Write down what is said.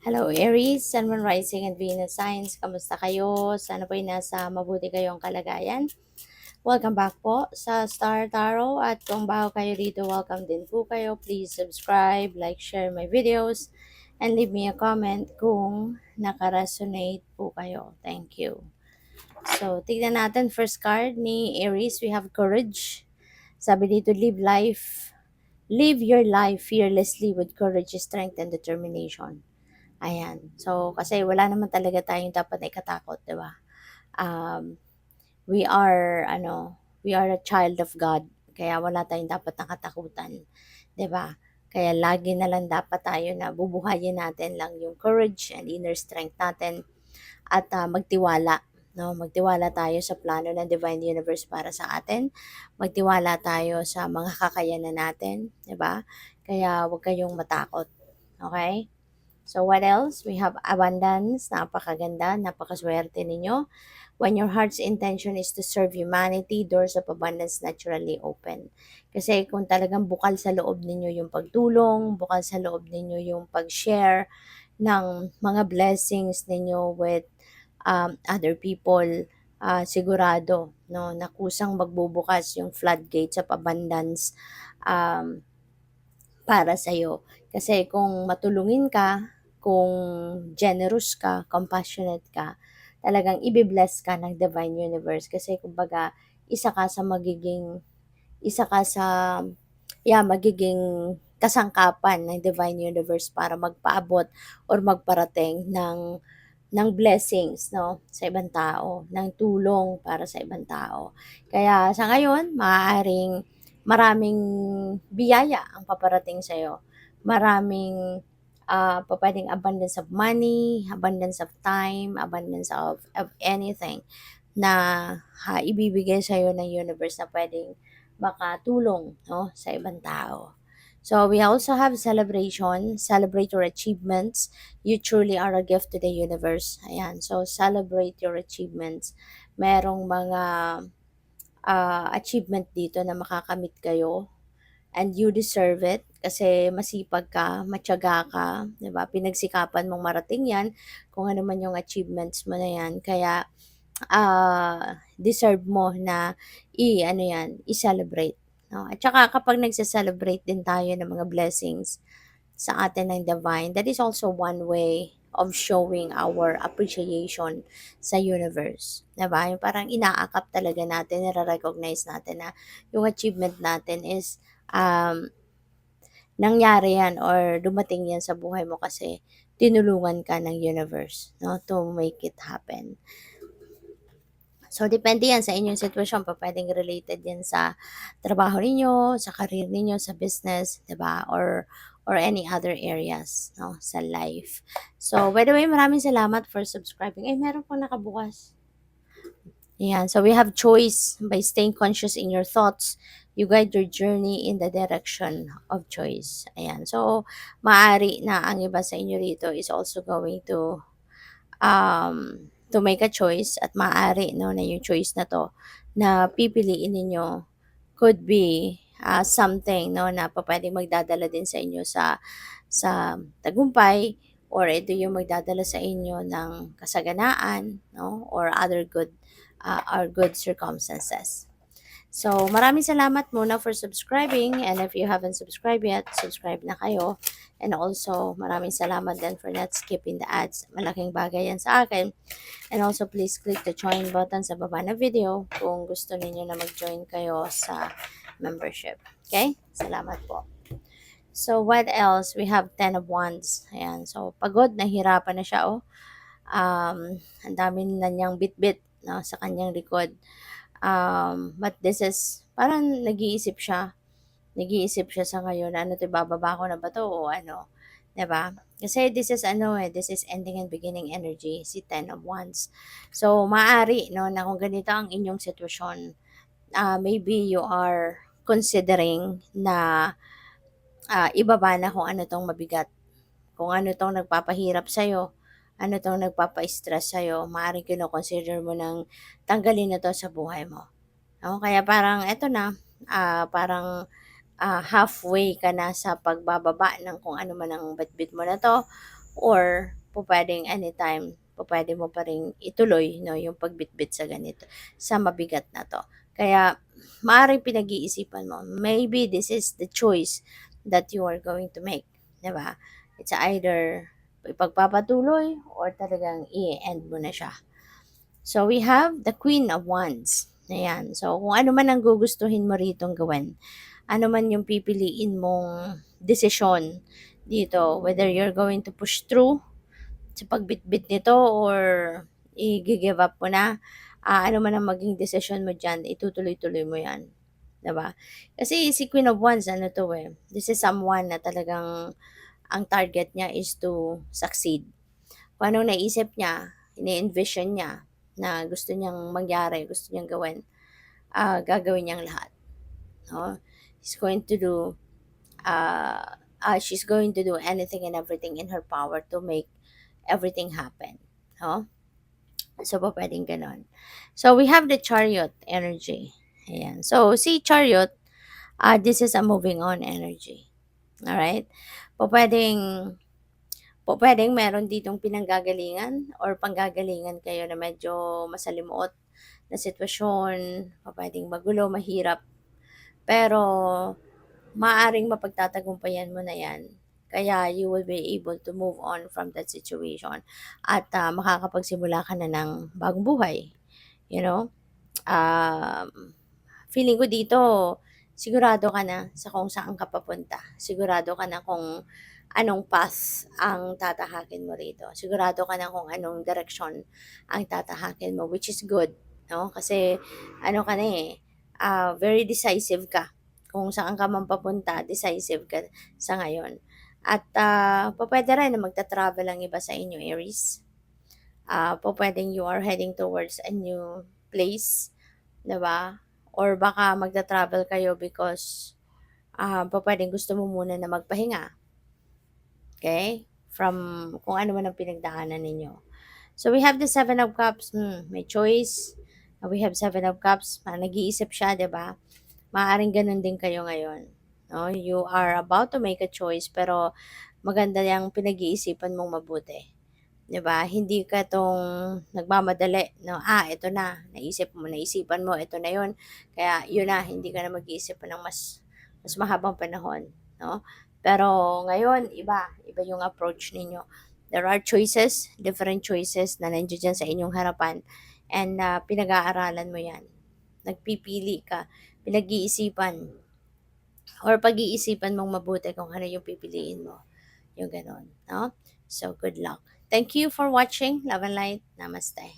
Hello Aries, Sun, Moon, Rising, and Venus signs. Kamusta kayo? Sana po'y nasa mabuti kayong kalagayan. Welcome back po sa Star Tarot at kung bago kayo dito, welcome din po kayo. Please subscribe, like, share my videos, and leave me a comment kung nakaresonate po kayo. Thank you. So, tignan natin first card ni Aries. We have courage. Sabi dito, live your life fearlessly with courage, strength, and determination. Ayan. So, kasi wala naman talaga tayong dapat na ikatakot, di ba? Um, we are a child of God. Kaya wala tayong dapat nakatakutan, di ba? Kaya lagi na lang dapat tayo na bubuhayin natin lang yung courage and inner strength natin at magtiwala. No, magtiwala tayo sa plano ng Divine Universe para sa atin. Magtiwala tayo sa mga kakayanan natin, 'di ba? Kaya huwag kayong matakot. Okay? So what else? We have abundance. Napakaganda, napakaswerte ninyo. When your heart's intention is to serve humanity, doors of abundance naturally open. Kasi kung talagang bukal sa loob ninyo yung pagtulong, bukal sa loob ninyo yung pag-share ng mga blessings ninyo with other people, sigurado no, na kusang magbubukas yung floodgates of abundance um, para sa'yo. Kasi kung matulungin ka, kung generous ka, compassionate ka, talagang ibe-bless ka ng Divine Universe. Kasi kumbaga, isa ka sa magiging, isa ka sa, magiging kasangkapan ng Divine Universe para magpaabot or magparating ng blessings, no, sa ibang tao, ng tulong para sa ibang tao. Kaya sa ngayon, maraming biyaya ang paparating sa'yo. Maraming pwedeng abundance of money, abundance of time, abundance of anything na ibibigay sa'yo ng universe na pwedeng makatulong, no, sa ibang tao. So we also have celebration, celebrate your achievements. You truly are a gift to the universe. Ayan, so celebrate your achievements. Merong mga achievement dito na makakamit kayo and you deserve it kasi masipag ka, matyaga ka, 'di ba? Pinagsikapan mong marating 'yan kung ano man yung achievements mo na 'yan. Kaya deserve mo na ano 'yan, i-celebrate, no? At saka kapag nagse-celebrate din tayo ng mga blessings sa atin ng divine, that is also one way of showing our appreciation sa universe. Diba? Yung parang inaakap talaga natin, nare-recognize natin na yung achievement natin is nangyari yan or dumating yan sa buhay mo kasi tinulungan ka ng universe, no, to make it happen. So, depende yan sa inyong sitwasyon. Pwedeng related yan sa trabaho ninyo, sa career ninyo, sa business, 'di ba? Or any other areas, no, sa life. So, by the way, maraming salamat for subscribing. Ay, meron pong nakabukas. Ayan. So, we have choice. By staying conscious in your thoughts, you guide your journey in the direction of choice. Ayan. So, maaari na ang iba sa inyo rito is also going to make a choice at maaari, no, na yung choice na to na pipiliin ninyo could be something, no, na pwedeng magdadala din sa inyo sa tagumpay or ito yung magdadala sa inyo ng kasaganaan, no, or good circumstances. So, maraming salamat muna for subscribing, and if you haven't subscribed yet, subscribe na kayo. And also, maraming salamat din for not skipping the ads. Malaking bagay yan sa akin. And also, please click the join button sa baba na video kung gusto ninyo na mag-join kayo sa membership. Okay? Salamat po. So, what else? We have 10 of Wands. Ayan. So, pagod, nahirapan na siya, oh. Ang dami na niyang bit-bit, no, sa kanyang likod. But this is, parang nag-iisip siya. Nag-iisip siya sa ngayon, ano 'to, bababa ko na ba 'to o ano, 'di ba? Kasi this is ending and beginning energy, si Ten of Wands. So, maaari, no, na kung ganito ang inyong sitwasyon, maybe you are considering na ibaba na kung ano 'tong mabigat, kung ano 'tong nagpapahirap sa'yo, ano 'tong nagpapa-stress sa'yo, maaaring kino-consider mo ng tanggalin na 'to sa buhay mo. No? Kaya parang eto na, parang halfway ka na sa pagbababa ng kung ano man ang bitbit mo na 'to or pupuwedeng anytime, pupuwede mo pa ring ituloy 'no, yung pagbitbit sa ganito, sa mabigat na 'to. Kaya maaaring pinag-iisipan mo, maybe this is the choice that you are going to make, 'di ba? It's either ipagpapatuloy or talagang i-e-end mo na siya. So, we have the Queen of Wands, ayan. So, kung ano man ang gugustuhin mo ritong gawin, ano man yung pipiliin mong desisyon dito, whether you're going to push through sa pagbitbit nito or i-gi-give up mo na, ano man ang maging desisyon mo diyan, itutuloy-tuloy mo 'yan, 'di ba? Kasi si Queen of Wands ano 'to, eh, this is someone na talagang ang target niya is to succeed. Kung anong naisip niya, ini-envision niya na gusto niyang mangyari, gusto niyang gawin, gagawin niyang lahat, 'no? He's going to do, she's going to do anything and everything in her power to make everything happen, 'no? So, pupuwedeng gano'n. So, we have the Chariot energy, ayan. So, si Chariot, this is a moving on energy, alright? Pupuwedeng pupuwedeng meron ditong pinanggagalingan or panggagalingan kayo na medyo masalimuot na sitwasyon, pupuwedeng magulo, mahirap, pero maaaring mapagtatagumpayan mo na 'yan. Kaya you will be able to move on from that situation at, makakapagsimula ka na ng bagong buhay, you know? Um, Feeling ko dito sigurado ka na sa kung saan ka papunta. Sigurado ka na kung anong path ang tatahakin mo rito. Sigurado ka na kung anong direksyon ang tatahakin mo, which is good, 'no? Kasi ano ka na, eh, very decisive ka. Kung saan ka man papunta, decisive ka sa ngayon. At, pupuwede rin na magta-travel ang iba sa inyo, Aries. Pupuwedeng you are heading towards a new place, 'di ba? Or baka magta-travel kayo because, pupuwedeng gusto mo muna na magpahinga, okay, from kung ano man ang pinagdaanan ninyo. So, we have the Seven of Cups, may choice. We have Seven of Cups, nag-iisip siya, 'di ba? Maaaring gano'n din kayo ngayon, 'no? You are about to make a choice pero maganda yang pinag-iisipan mong mabuti. 'Di ba, hindi ka 'tong nagmamadali 'no, ito na, naisipan mo ito na 'yun, kaya 'yun na, hindi ka na mag-iisip pa ng mas mahabang panahon 'no. Pero ngayon iba yung approach ninyo. There are choices, different choices na nandiya diyan sa inyong harapan and, pinag-aaralan mo 'yan. Nagpipili ka, pinag-iisipan or pag-iisipan mong mabuti kung ano yung pipiliin mo, yung gano'n 'no. So, good luck. Thank you for watching. Love and light. Namaste.